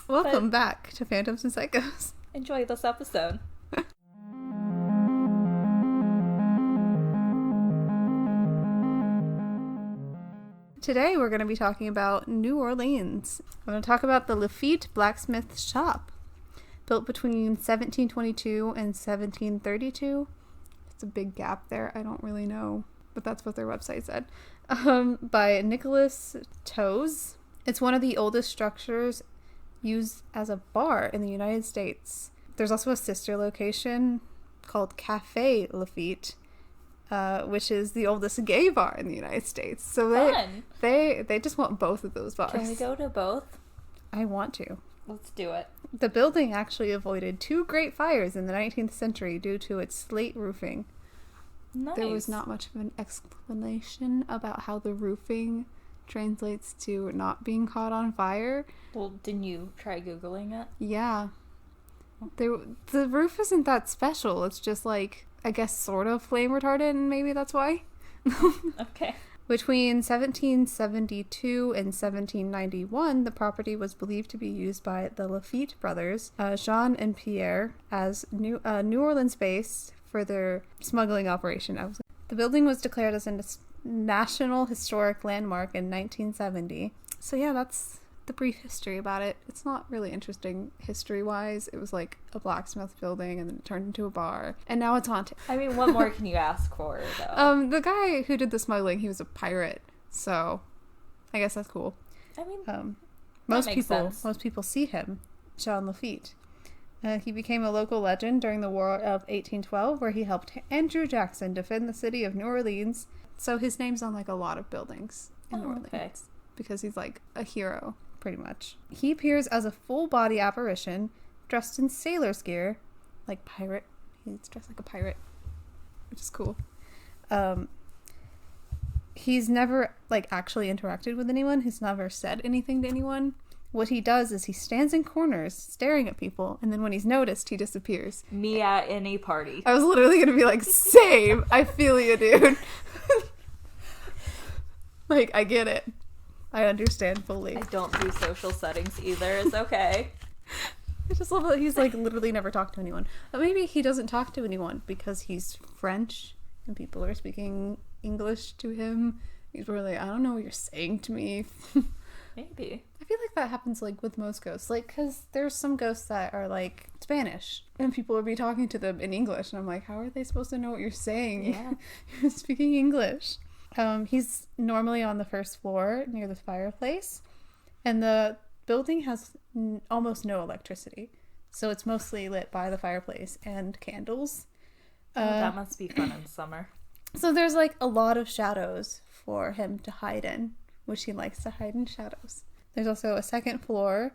Welcome back to Phantoms and Psychos. Enjoy this episode. Today we're going to be talking about New Orleans. I'm going to talk about the Lafitte Blacksmith shop, built between 1722 and 1732. It's a big gap there. I don't really know, but that's what their website said. By Nicholas Toes. It's one of the oldest structures used as a bar in the United States. There's also a sister location called Cafe Lafitte, which is the oldest gay bar in the United States. So they just want both of those bars. Can we go to both? I want to. Let's do it. The building actually avoided 2 great fires in the 19th century due to its slate roofing. Nice. There was not much of an explanation about how the roofing translates to not being caught on fire. Well, didn't you try Googling it? Yeah. The roof isn't that special. It's just like, I guess, sort of flame retardant, and maybe that's why. Okay. Between 1772 and 1791, the property was believed to be used by the Lafitte brothers, Jean and Pierre, as New Orleans base for their smuggling operation. The building was declared as a National Historic Landmark in 1970. So yeah, that's the brief history about it. It's not really interesting history-wise. It was like a blacksmith building, and then it turned into a bar, and now it's haunted. I mean, what more can you ask for, though? The guy who did the smuggling, he was a pirate, so I guess that's cool. I mean, most people see him, Jean Lafitte. He became a local legend during the War of 1812, where he helped Andrew Jackson defend the city of New Orleans. So his name's on like a lot of buildings in New Orleans, because he's like a hero, pretty much. He appears as a full-body apparition, dressed in sailor's gear, like pirate. He's dressed like a pirate, which is cool. He's never like actually interacted with anyone. He's never said anything to anyone. What he does is he stands in corners staring at people, and then when he's noticed, he disappears. Me at any party. I was literally going to be like, same. I feel you, dude. Like, I get it. I understand fully. I don't do social settings either. It's okay. I just love that he's like literally never talked to anyone. But maybe he doesn't talk to anyone because he's French and people are speaking English to him. He's really like, I don't know what you're saying to me. Maybe. I feel like that happens like with most ghosts, like because there's some ghosts that are like Spanish and people will be talking to them in English, and I'm like, how are they supposed to know what you're saying? Yeah. You're speaking English. He's normally on the first floor near the fireplace, and the building has almost no electricity, so it's mostly lit by the fireplace and candles. That must be fun in summer. So there's like a lot of shadows for him to hide in, which he likes to hide in shadows. There's also a second floor,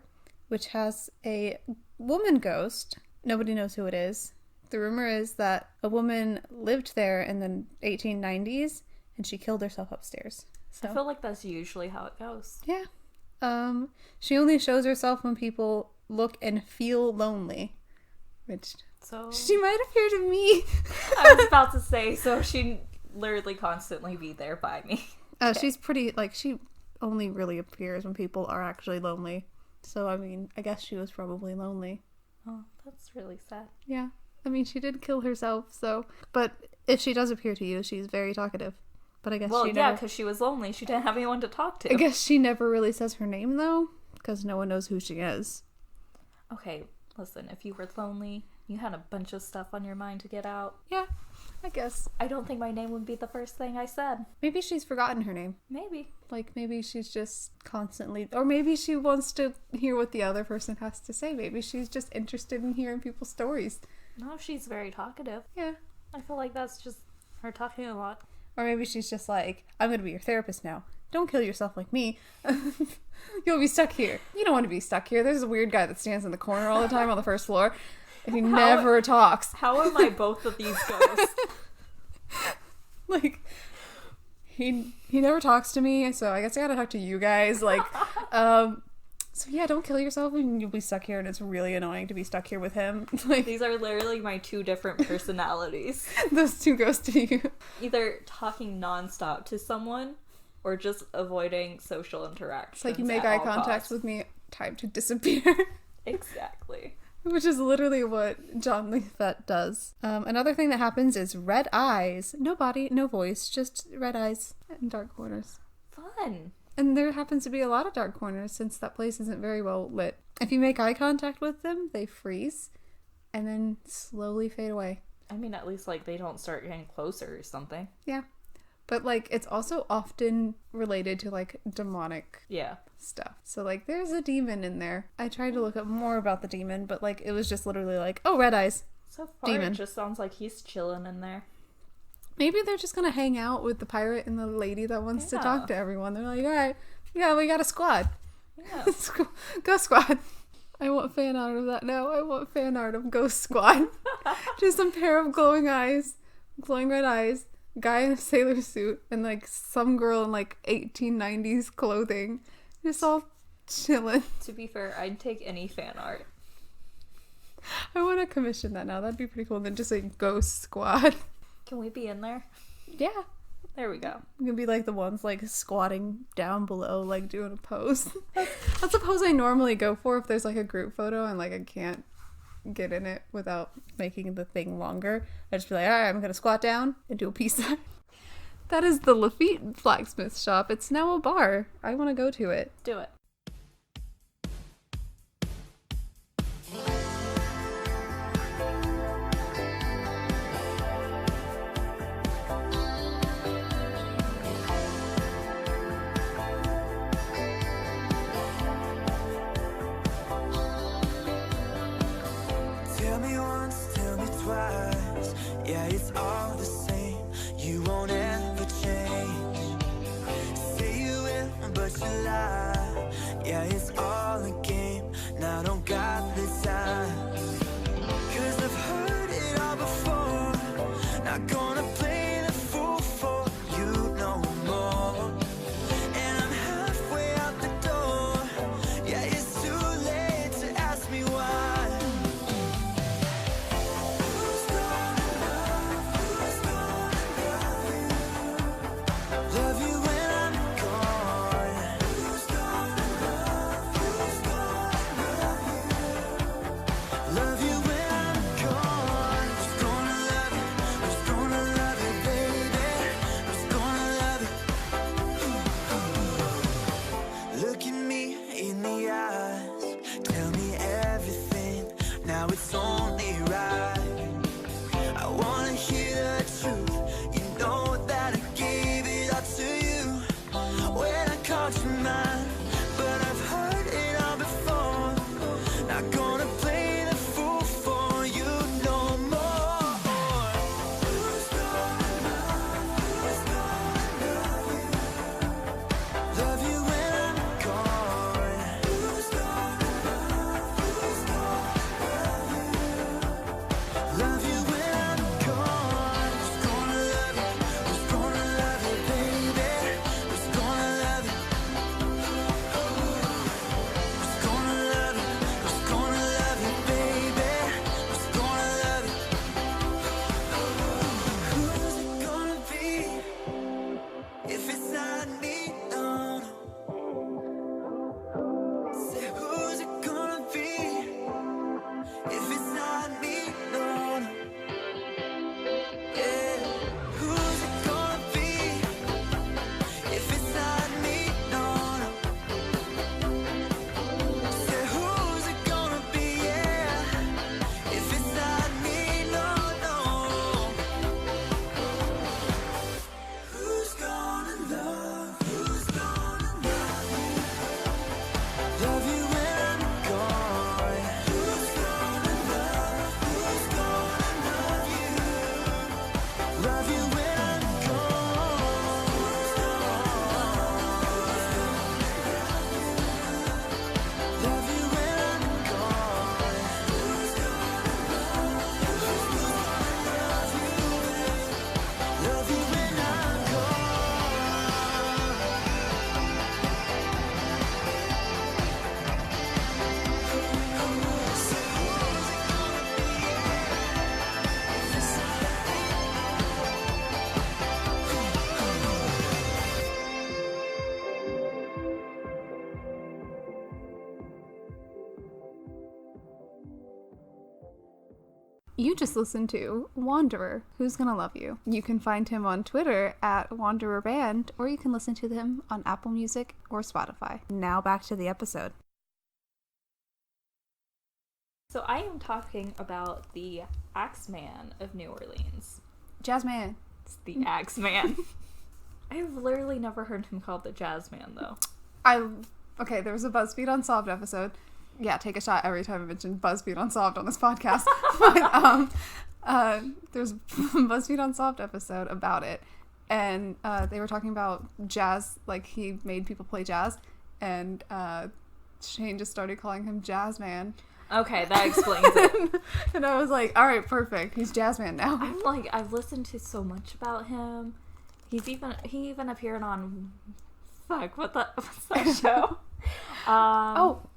which has a woman ghost. Nobody knows who it is. The rumor is that a woman lived there in the 1890s, and she killed herself upstairs. So I feel like that's usually how it goes. Yeah. She only shows herself when people look and feel lonely, which she might appear to me. I was about to say, so she literally constantly be there by me. Okay. She's pretty, like, she only really appears when people are actually lonely. So, I mean, I guess she was probably lonely. Oh, that's really sad. Yeah. I mean, she did kill herself, so... But if she does appear to you, she's very talkative. But I guess because she was lonely. She didn't have anyone to talk to. I guess she never really says her name, though, because no one knows who she is. Okay, listen, if you were lonely, you had a bunch of stuff on your mind to get out. Yeah, I guess. I don't think my name would be the first thing I said. Maybe she's forgotten her name. Maybe. Like, maybe she's just constantly... Or maybe she wants to hear what the other person has to say. Maybe she's just interested in hearing people's stories. No, she's very talkative. Yeah. I feel like that's just her talking a lot. Or maybe she's just like, I'm going to be your therapist now. Don't kill yourself like me. You'll be stuck here. You don't want to be stuck here. There's a weird guy that stands in the corner all the time on the first floor. And he never talks. How am I both of these ghosts? Like, he never talks to me, so I guess I gotta talk to you guys. Like, so yeah, don't kill yourself and you'll be stuck here, and it's really annoying to be stuck here with him. Like, these are literally my 2 different personalities. Those 2 ghosts to you. Either talking nonstop to someone or just avoiding social interactions. It's like you make eye contact with me, time to disappear. Exactly. Which is literally what John Lafitte does. Another thing that happens is red eyes. No body, no voice, just red eyes and dark corners. Fun. And there happens to be a lot of dark corners since that place isn't very well lit. If you make eye contact with them, they freeze and then slowly fade away. I mean, at least, like, they don't start getting closer or something. Yeah. But, like, it's also often related to, like, demonic stuff. So, like, there's a demon in there. I tried to look up more about the demon, but, like, it was just literally like, oh, red eyes. So far, demon. It just sounds like he's chilling in there. Maybe they're just gonna hang out with the pirate and the lady that wants to talk to everyone. They're like, all right, yeah, we got a squad. Yeah. Ghost Squad. I want fan art of that now. I want fan art of Ghost Squad. Just some pair of glowing eyes, glowing red eyes, guy in a sailor suit, and like some girl in like 1890s clothing. Just all chilling. To be fair, I'd take any fan art. I want to commission that now. That'd be pretty cool. And then just like Ghost Squad. Can we be in there? Yeah. There we go. You can be like the ones like squatting down below, like doing a pose. That's a pose I normally go for if there's like a group photo and like I can't get in it without making the thing longer. I just be like, all right, I'm gonna squat down and do a peace sign. That is the Lafitte Blacksmith shop. It's now a bar. I want to go to it. Do it. Tell me once, tell me twice. Yeah, it's all the same. You won't ever change. Say you will, but you lie. Yeah, it's all a game. Now don't got the time. 'Cause I've heard it all before. Not gonna play the fool for you no more. And I'm halfway out the door. Yeah, it's too late to ask me why. Love you when I'm gone. Who's gonna love? Who's gonna love you? Love you when I'm gone. Who's gonna love you? Who's gonna love you, baby? Who's gonna love you? Look at me in the eyes. Tell me everything. Now it's only right. I wanna hear the truth. You know that I gave it all to you when I called you mine. But I've heard it all before. Not gonna play the fool for you no more. Who's gonna love? Who's gonna love you? Love you when I'm gone. Who's gonna love? Who's gonna love you? Love you when I'm gone. Who's gonna love you? Who's gonna love you, baby? Who's gonna love you? Who's gonna love you? Who's gonna love you, baby? Who's gonna love you? Who's it gonna be if it's not me? No, no. Say, who's it gonna be if it's not me? No, no. Yeah. Who's it gonna be if it's not me? No, no. Say, who's it gonna be? Yeah. If it's not me? No, no. Who's gonna love? Who's You just listened to Wanderer, Who's Gonna Love You. You can find him on Twitter at Wanderer Band, or you can listen to him on Apple Music or Spotify. Now back to the episode. So I am talking about the Axeman of New Orleans. Jazzman. It's the Axeman. I've literally never heard him called the Jazzman, though. Okay, there was a BuzzFeed Unsolved episode. Yeah, take a shot every time I mention BuzzFeed Unsolved on this podcast. But there's a BuzzFeed Unsolved episode about it. And they were talking about jazz, like he made people play jazz. And Shane just started calling him Jazzman. Okay, that explains it. And I was like, all right, perfect. He's Jazzman now. I'm like, I've listened to so much about him. He even appeared on what's that show?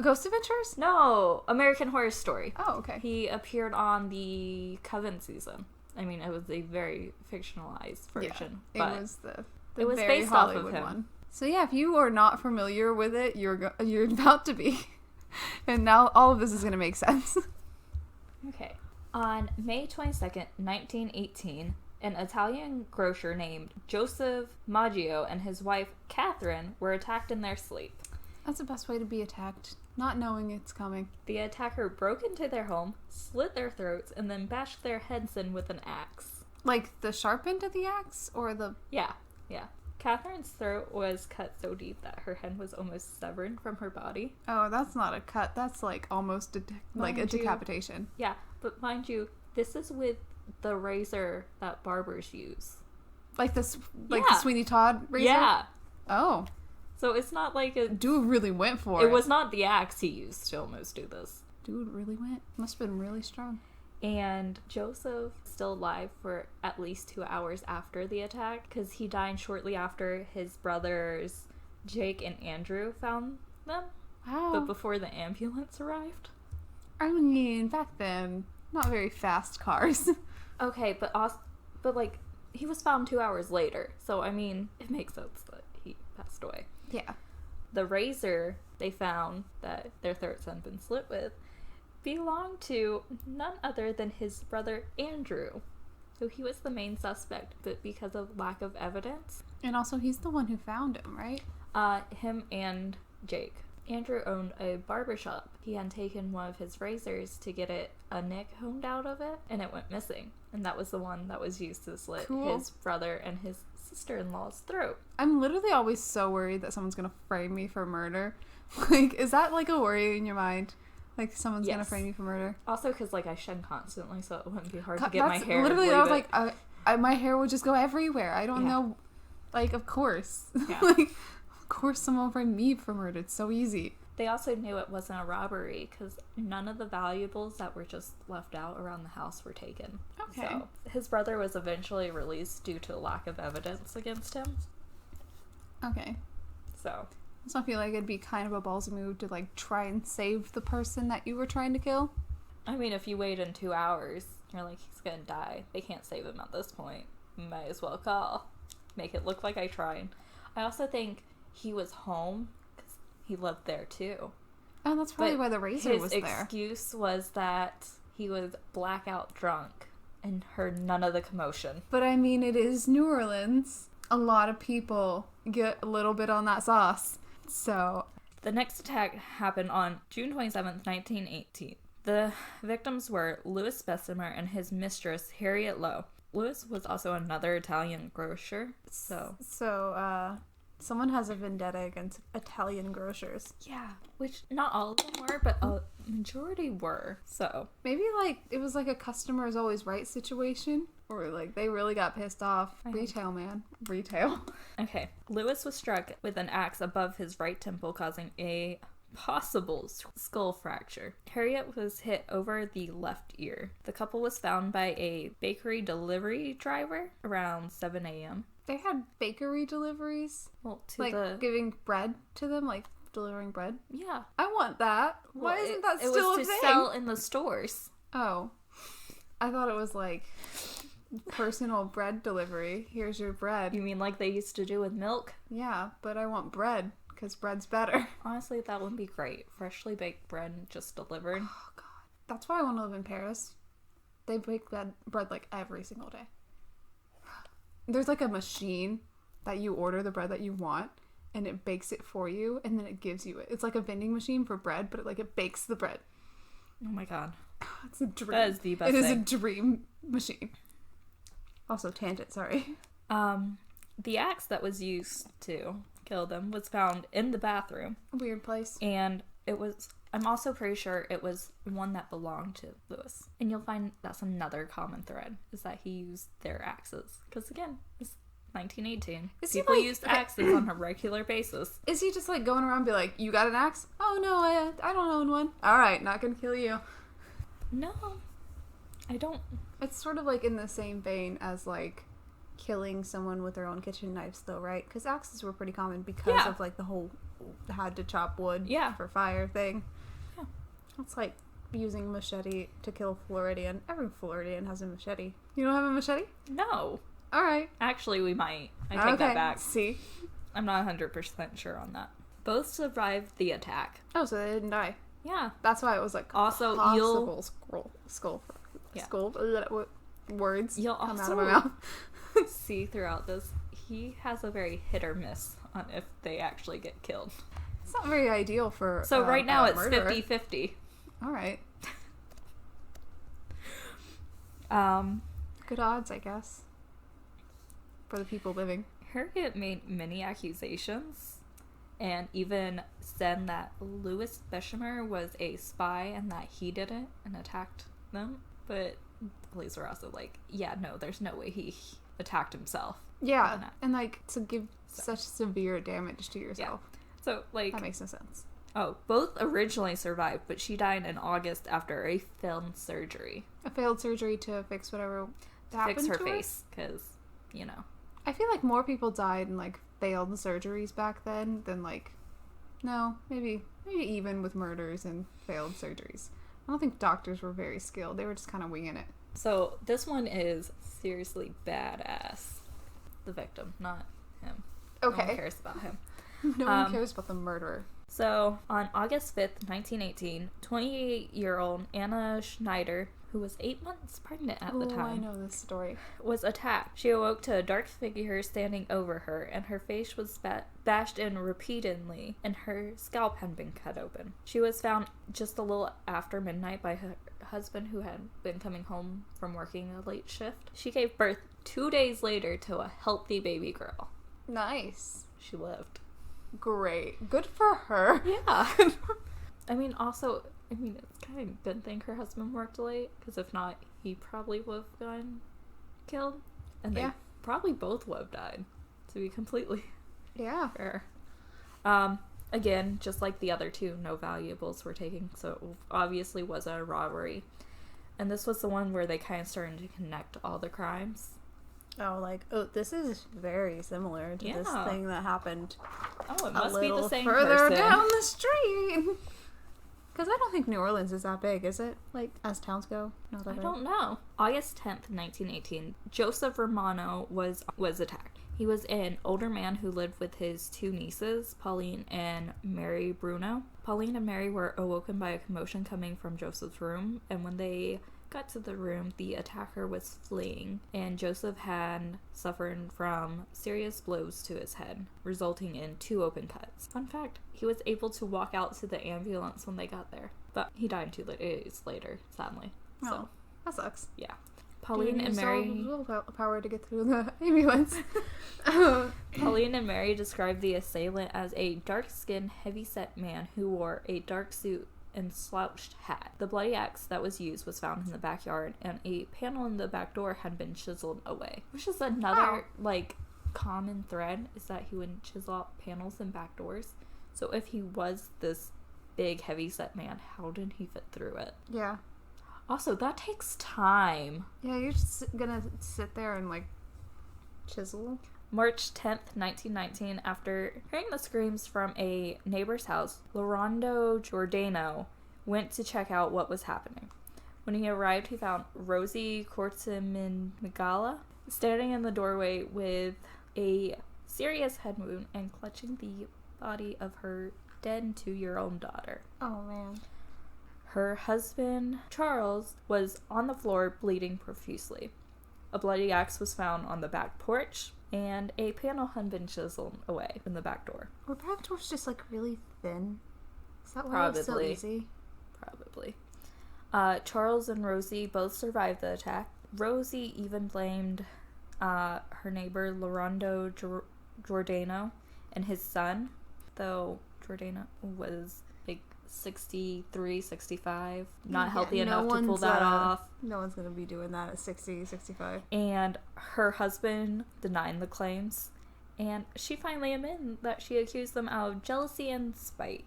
Ghost Adventures? No, American Horror Story. Oh, okay. He appeared on the Coven season. I mean, it was a very fictionalized version. Yeah, but it was the it was very based Hollywood off of him. one. So yeah, if you are not familiar with it, you're about to be. And now all of this is going to make sense. Okay. On May 22nd, 1918, an Italian grocer named Joseph Maggio and his wife, Catherine, were attacked in their sleep. That's the best way to be attacked, not knowing it's coming. The attacker broke into their home, slit their throats, and then bashed their heads in with an axe. Like the sharp end of the axe, or the... Yeah. Catherine's throat was cut so deep that her head was almost severed from her body. Oh, that's not a cut. That's like almost like a decapitation. Yeah, but mind you, this is with the razor that barbers use. Like the Sweeney Todd razor? Yeah. Oh. So it's not like a... Dude really went for it. It was not the axe he used to almost do this. Dude really went. Must have been really strong. And Joseph still alive for at least 2 hours after the attack, because he died shortly after his brothers Jake and Andrew found them. Wow. But before the ambulance arrived. I mean, back then, not very fast cars. Okay, but like, he was found 2 hours later, so I mean, it makes sense that he passed away. Yeah. The razor they found that their throats had been slit with belonged to none other than his brother Andrew. So he was the main suspect, but because of lack of evidence. And also, he's the one who found him, right? Him and Jake. Andrew owned a barbershop. He had taken one of his razors to get a nick honed out of it, and it went missing. And that was the one that was used to slit his brother and his sister-in-law's throat. I'm literally always so worried that someone's gonna frame me for murder. Like, is that like a worry in your mind? Like, someone's gonna frame you for murder? Also, because, like, I shed constantly, so it wouldn't be hard to get my hair. Literally, I was like, my hair would just go everywhere. I don't know. Like, of course. Yeah. Like, of course someone will frame me for murder. It's so easy. They also knew it wasn't a robbery, because none of the valuables that were just left out around the house were taken. Okay. So, his brother was eventually released due to lack of evidence against him. Okay. So I feel like it'd be kind of a ballsy move to, like, try and save the person that you were trying to kill. I mean, if you wait in 2 hours, you're like, he's gonna die. They can't save him at this point. Might as well call. Make it look like I tried. I also think he was home, because he lived there too. Oh, that's probably why the razor was there. His excuse was that he was blackout drunk and heard none of the commotion. But I mean, it is New Orleans. A lot of people get a little bit on that sauce. So, the next attack happened on June 27th, 1918. The victims were Louis Bessemer and his mistress, Harriet Lowe. Louis was also another Italian grocer, so someone has a vendetta against Italian grocers. Yeah, which not all of them were, but a majority were, so. Maybe, like, it was like a customer is always right situation. Or, like, they really got pissed off. Retail, man. Retail. Okay. Louis was struck with an axe above his right temple, causing a possible skull fracture. Harriet was hit over the left ear. The couple was found by a bakery delivery driver around 7 a.m. They had bakery deliveries? Well, giving bread to them? Like, delivering bread? Yeah. I want that. Why isn't that still a thing? It was to sell in the stores. Oh. I thought it was, like, personal bread delivery. Here's your bread. You mean like they used to do with milk? Yeah, but I want bread, because bread's better. Honestly, that would be great. Freshly baked bread just delivered. Oh, God. That's why I want to live in Paris. They bake bread like every single day. There's like a machine that you order the bread that you want, and it bakes it for you, and then it gives you it. It's like a vending machine for bread, but it bakes the bread. Oh my god. It's a dream. That is the best thing. It is a dream machine. Also, tangent, sorry. The axe that was used to kill them was found in the bathroom. Weird place. And I'm also pretty sure it was one that belonged to Lewis. And you'll find that's another common thread, is that he used their axes. Because again, it's 1918. People used axes on a regular basis. Is he just like going around and be like, you got an axe? Oh no, I don't own one. Alright, not gonna kill you. No, I don't. It's sort of like in the same vein as like killing someone with their own kitchen knives though, right? Because axes were pretty common because of like the whole had to chop wood for fire thing. Yeah. It's like using machete to kill Floridian. Every Floridian has a machete. You don't have a machete? No. Alright. Actually, we might. I take that back. See? I'm not 100% sure on that. Both survived the attack. Oh, so they didn't die. Yeah. That's why it was like also possible skull words you'll come also out of my mouth. see throughout this, he has a very hit or miss on if they actually get killed. It's not very ideal for so right now it's murderer. 50-50. All right. Good odds, I guess, for the people living. Harriet made many accusations and even said that Louis Beshemer was a spy and that he did it and attacked them. But police were also like, yeah, no, there's no way he attacked himself. Yeah, and like to give such severe damage to yourself. Yeah. So like that makes no sense. Oh, both originally survived, but she died in August after a failed surgery. A failed surgery to fix whatever happened fix her to face, because, you know. I feel like more people died in like failed surgeries back then than like, no, maybe even with murders and failed surgeries. I don't think doctors were very skilled. They were just kind of winging it. So this one is seriously badass. The victim, not him. Okay. No one cares about him. No one cares about the murderer. So, on August 5th, 1918, 28-year-old Anna Schneider, who was 8 months pregnant at the time, I know this story, was attacked. She awoke to a dark figure standing over her, and her face was bashed in repeatedly, and her scalp had been cut open. She was found just a little after midnight by her husband, who had been coming home from working a late shift. She gave birth 2 days later to a healthy baby girl. Nice. She lived. Great. Good for her. Yeah. I mean, also, it's kind of a good thing her husband worked late, because if not, he probably would have gotten killed. And they probably both would have died, to be completely fair. Again, just like the other two, no valuables were taken, so it obviously was a robbery. And this was the one where they kind of started to connect all the crimes. This is very similar to this thing that happened. Oh, it must be the same further person. down the street. Because I don't think New Orleans is that big, is it? Like, as towns go? Not that big. I don't know. August 10th, 1918, Joseph Romano was attacked. He was an older man who lived with his two nieces, Pauline and Mary Bruno. Pauline and Mary were awoken by a commotion coming from Joseph's room, and when they got to the room, the attacker was fleeing, and Joseph had suffered from serious blows to his head, resulting in 2 open cuts. Fun fact, he was able to walk out to the ambulance when they got there, but he died 2 days later, sadly. Oh, that sucks. Yeah. Pauline and Mary... Power to get through the ambulance. Pauline and Mary described the assailant as a dark-skinned, heavy-set man who wore a dark suit and slouched hat. The bloody axe that was used was found in the backyard, and a panel in the back door had been chiseled away. Which is another, common thread, is that he would chisel out panels in back doors. So if he was this big, heavy-set man, how did he fit through it? Yeah. Also, that takes time. Yeah, you're just gonna sit there and, chisel. March 10th, 1919, after hearing the screams from a neighbor's house, Laurando Giordano went to check out what was happening. When he arrived, he found Rosie Cortimingala standing in the doorway with a serious head wound and clutching the body of her dead 2-year-old daughter. Oh, man. Her husband, Charles, was on the floor bleeding profusely. A bloody axe was found on the back porch, and a panel had been chiseled away from the back door. Were back doors just like really thin? Is that why it's so easy? Probably. Charles and Rosie both survived the attack. Rosie even blamed her neighbor Laurando Giordano and his son, though Giordano was like 63, 65, not healthy enough to pull that off. No one's going to be doing that at 60, 65. And her husband denying the claims. And she finally admitted that she accused them out of jealousy and spite.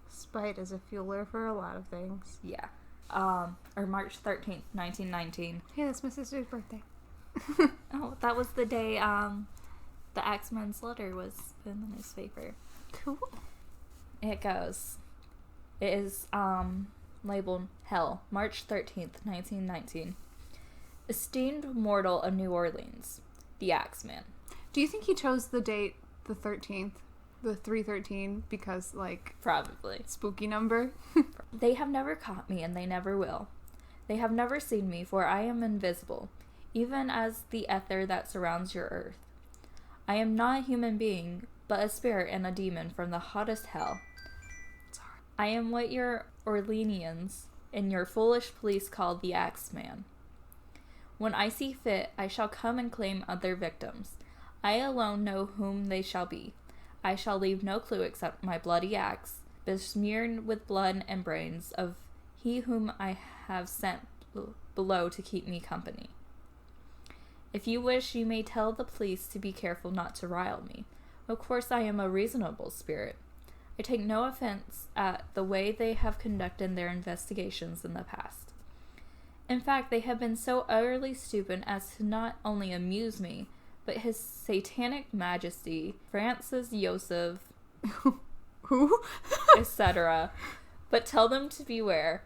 Spite is a fueler for a lot of things. Yeah. Or March 13th, 1919. Hey, that's my sister's birthday. Oh, that was the day the Axeman's letter was in the newspaper. Cool. It goes. It is labeled Hell, March 13th, 1919. Esteemed mortal of New Orleans, the Axeman. Do you think he chose the date, the 13th, the 313, because, like... Probably. Spooky number? They have never caught me, and they never will. They have never seen me, for I am invisible, even as the ether that surrounds your earth. I am not a human being, but a spirit and a demon from the hottest hell. Sorry. I am what your Orleanians and your foolish police call the Axeman. When I see fit, I shall come and claim other victims. I alone know whom they shall be. I shall leave no clue except my bloody axe, besmeared with blood and brains of he whom I have sent below to keep me company. If you wish, you may tell the police to be careful not to rile me. Of course, I am a reasonable spirit. I take no offense at the way they have conducted their investigations in the past. In fact, they have been so utterly stupid as to not only amuse me, but His Satanic Majesty, Francis Joseph, Who? etc. But tell them to beware.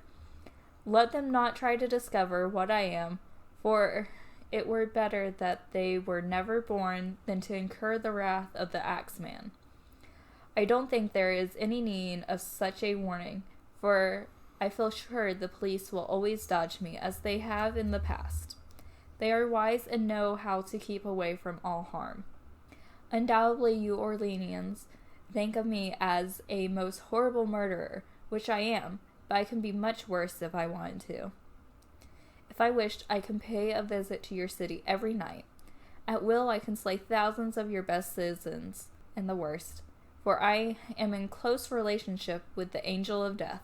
Let them not try to discover what I am, for it were better that they were never born than to incur the wrath of the Axeman. I don't think there is any need of such a warning, for I feel sure the police will always dodge me as they have in the past. They are wise and know how to keep away from all harm. Undoubtedly you Orleanians think of me as a most horrible murderer, which I am, but I can be much worse if I wanted to. If I wished, I can pay a visit to your city every night. At will, I can slay thousands of your best citizens, and the worst, for I am in close relationship with the angel of death.